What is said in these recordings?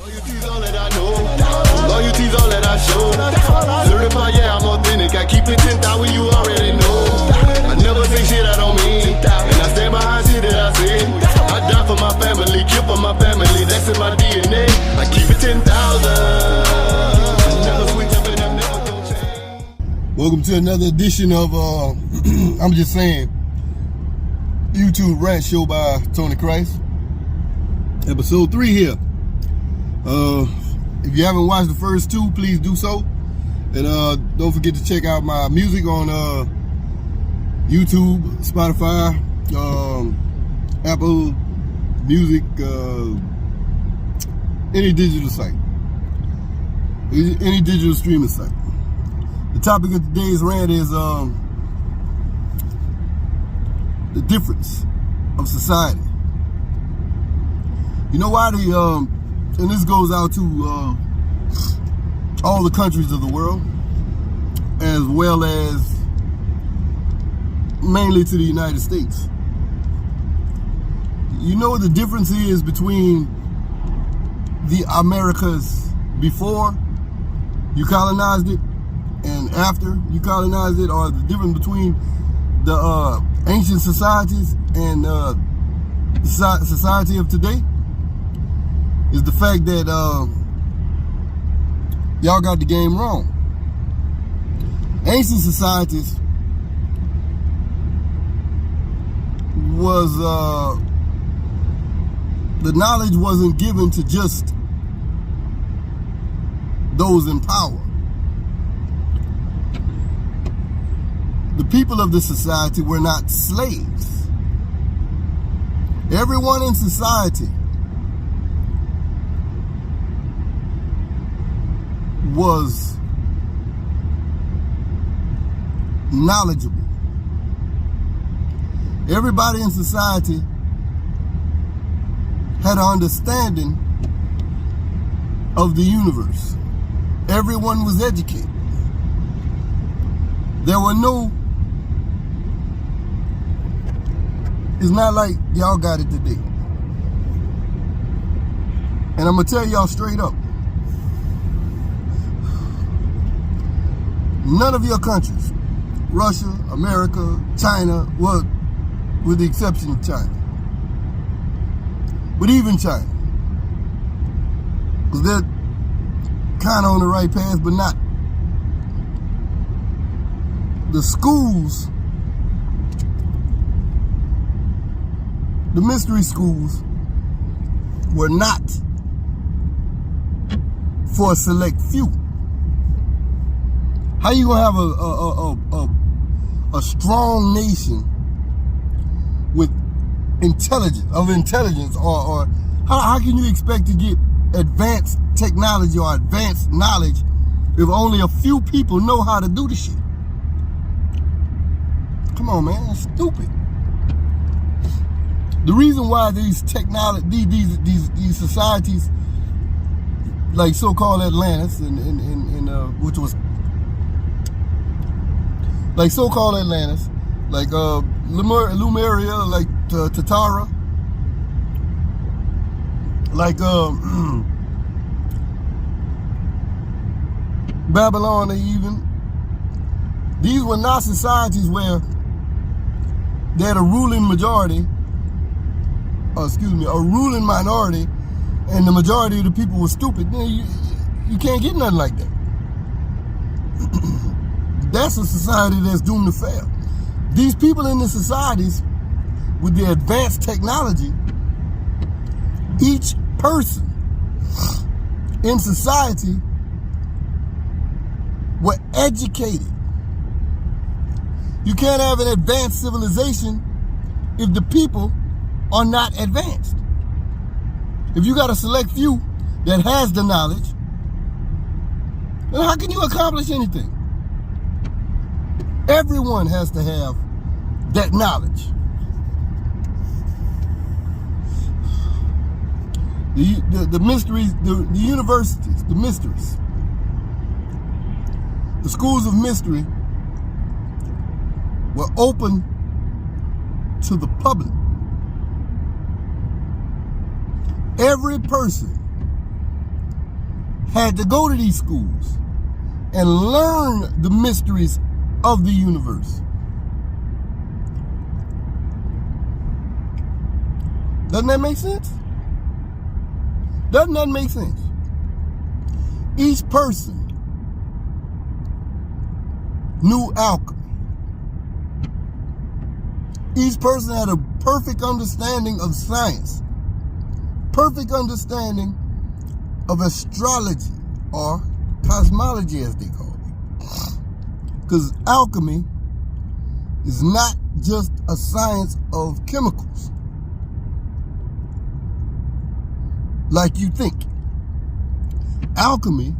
Loyalty's all that I know. Loyalty's all that I show. Certified, yeah, I'm authentic. I keep it 10,000, you already know. I never say shit I don't mean, and I stand behind shit that I say. I die for my family, kill for my family. That's in my DNA. I keep it 10,000. Never switch up and I'm never gonna change. Welcome to another edition of I'm just saying YouTube rant show by Tony Christ. Episode 3 here. If you haven't watched the first 2, please do so. And don't forget to check out my music on YouTube, Spotify, Apple Music, any digital site, any digital streaming site. The topic of today's rant is the difference of society. You know why and this goes out to all the countries of the world, as well as mainly to the United States. You know what the difference is between the Americas before you colonized it and after you colonized it, or the difference between the ancient societies and society of today? Is the fact that y'all got the game wrong. Ancient societies was the knowledge wasn't given to just those in power. The people of the society were not slaves. Everyone in society was knowledgeable. Everybody in society had an understanding of the universe. Everyone was educated. There were no, it's not like y'all got it today. And I'm gonna tell y'all straight up, none of your countries, Russia, America, China, well, with the exception of China, but even China, because they're kind of on the right path, but not. The schools, the mystery schools, were not for a select few. How you gonna have a strong nation with intelligence, or how can you expect to get advanced technology or advanced knowledge if only a few people know how to do the shit? Come on, man, that's stupid. The reason why these societies, like so-called Atlantis, which was like so-called Atlantis, like Lemuria, like Tatara, like Babylon, even. These were not societies where they had a ruling majority, a ruling minority, and the majority of the people were stupid. Then you can't get nothing like that. That's a society that's doomed to fail. These people in the societies with the advanced technology, each person in society were educated. You can't have an advanced civilization if the people are not advanced. If you got a select few that has the knowledge, then how can you accomplish anything? Everyone has to have that knowledge. The mysteries, the universities, the mysteries, the schools of mystery were open to the public. Every person had to go to these schools and learn the mysteries of the universe. Doesn't that make sense? Doesn't that make sense? Each person knew alchemy. Each person had a perfect understanding of science, perfect understanding of astrology, or cosmology as they call it. Because alchemy is not just a science of chemicals like you think. Alchemy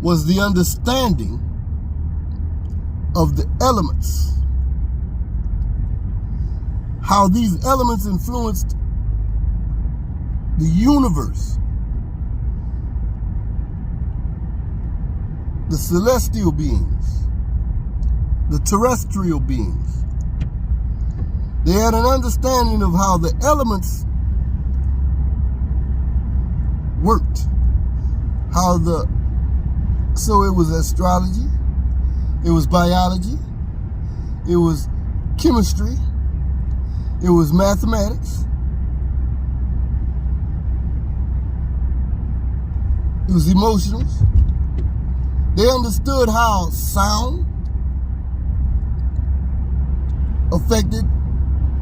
was the understanding of the elements, how these elements influenced the universe, the celestial beings, the terrestrial beings. They had an understanding of how the elements worked, so it was astrology, it was biology, it was chemistry, it was mathematics, it was emotionals. They understood how sound affected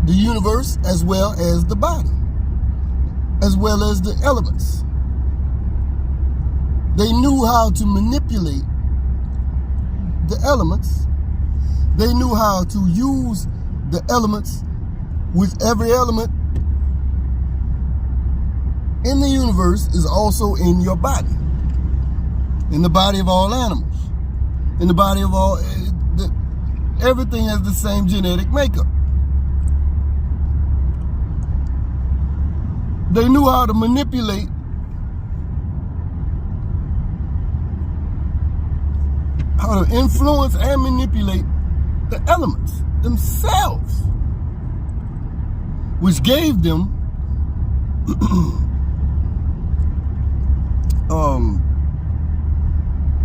the universe as well as the body, as well as the elements. They knew how to manipulate the elements. They knew how to use the elements, with every element in the universe is also in your body, in the body of all animals, in the body of all, everything has the same genetic makeup. They knew how to manipulate how to influence and manipulate the elements themselves, which gave them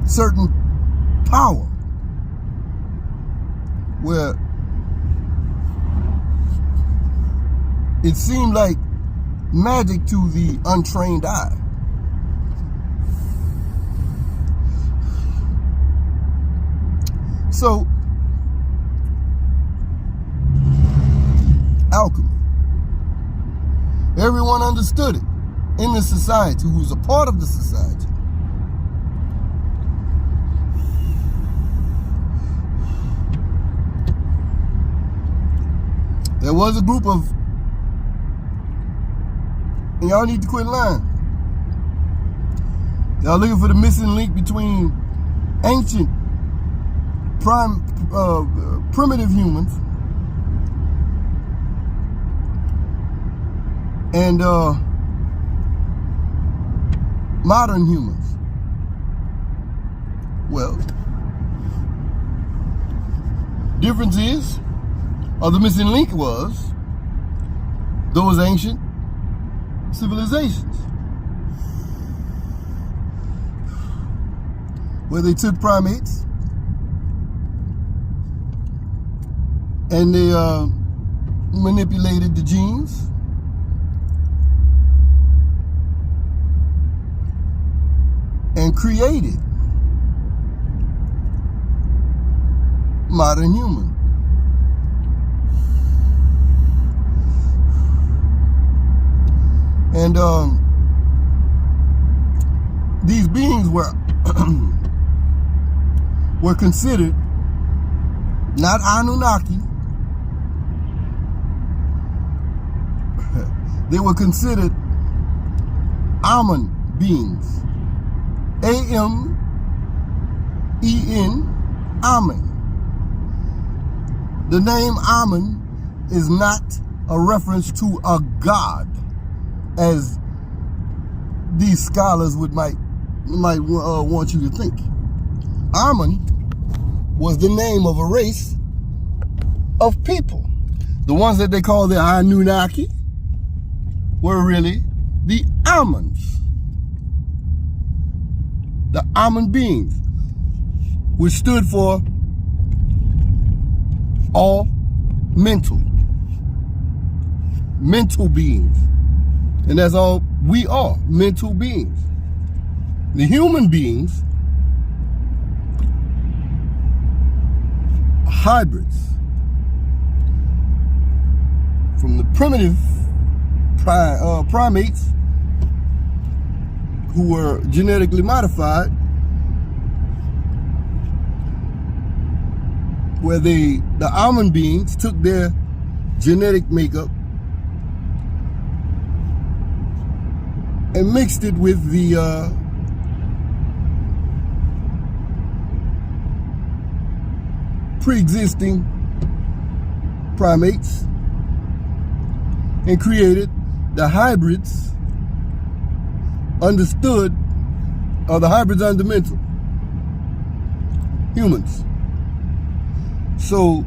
certain power, where it seemed like magic to the untrained eye. So, alchemy. Everyone understood it in the society who was a part of the society. There was a group of, and y'all need to quit lying. Y'all looking for the missing link between ancient primitive humans and modern humans. Well, difference is, or the missing link was, those ancient civilizations, where they took primates and they manipulated the genes and created modern human. And these beings were were considered not Anunnaki. They were considered Amen beings. A-M-E-N, Amen. The name Amen is not a reference to a god, as these scholars might want you to think. Amen was the name of a race of people. The ones that they call the Anunnaki were really the Amens. the Amun beings, which stood for all mental beings. And that's all we are, mental beings. The human beings are hybrids from the primitive primates who were genetically modified, where the Amun beings took their genetic makeup and mixed it with the pre-existing primates and created the hybrids understood, or the hybrids under mental humans. So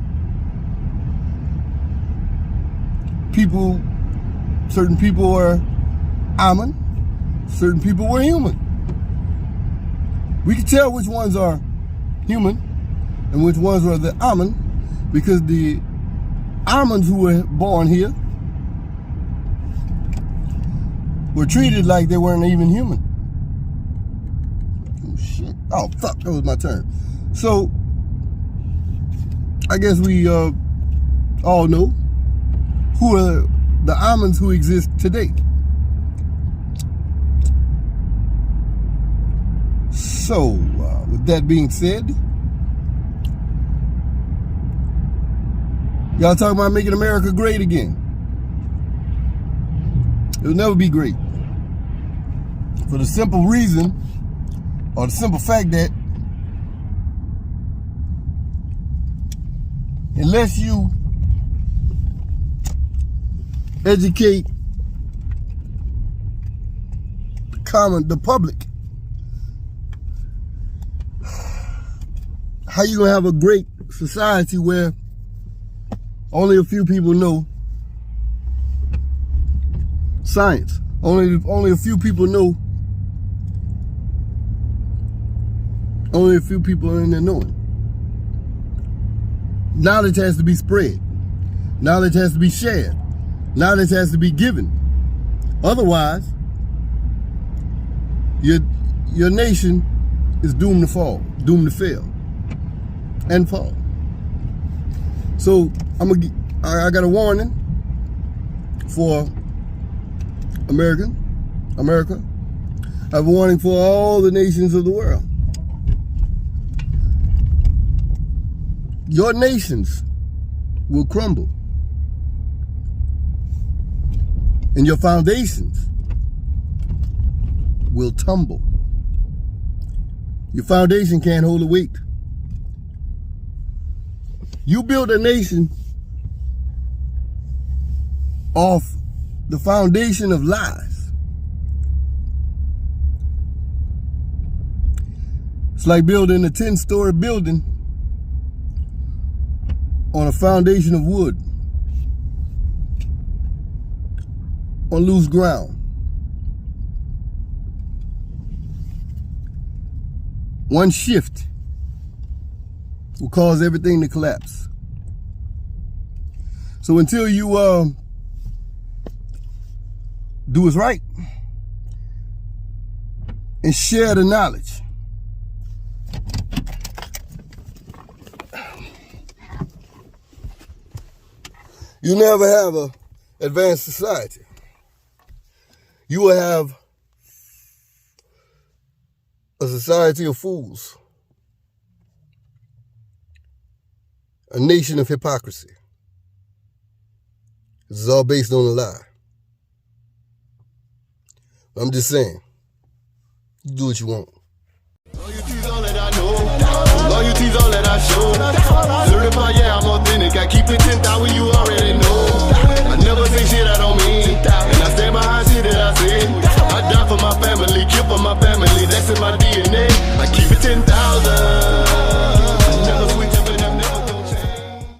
certain people were Amun, certain people were human. We can tell which ones are human and which ones were the Amun, because the Amuns who were born here were treated like they weren't even human. Oh shit. Oh fuck, that was my turn. So I guess we all know who are the Amuns who exist today. So, with that being said, y'all talking about making America great again. It'll never be great. For the simple reason, or the simple fact that unless you educate the public, how you gonna have a great society where only a few people know science? Only a few people know. Only a few people are in there knowing. Knowledge has to be spread. Knowledge has to be shared. Knowledge has to be given. Otherwise, your nation is doomed to fall, doomed to fail, and fall. So I got a warning for America. I have a warning for all the nations of the world. Your nations will crumble, and your foundations will tumble. Your foundation can't hold a weight. You build a nation off the foundation of lies. It's like building a 10-story building on a foundation of wood, on loose ground. One shift will cause everything to collapse. So until you do what's right and share the knowledge, you never have an advanced society. You will have a society of fools, a nation of hypocrisy. This is all based on a lie. I'm just saying, you do what you want. Loyalty's all that I know. Loyalty's all that I show. Certified, yeah, I'm authentic. I keep it 10,000 you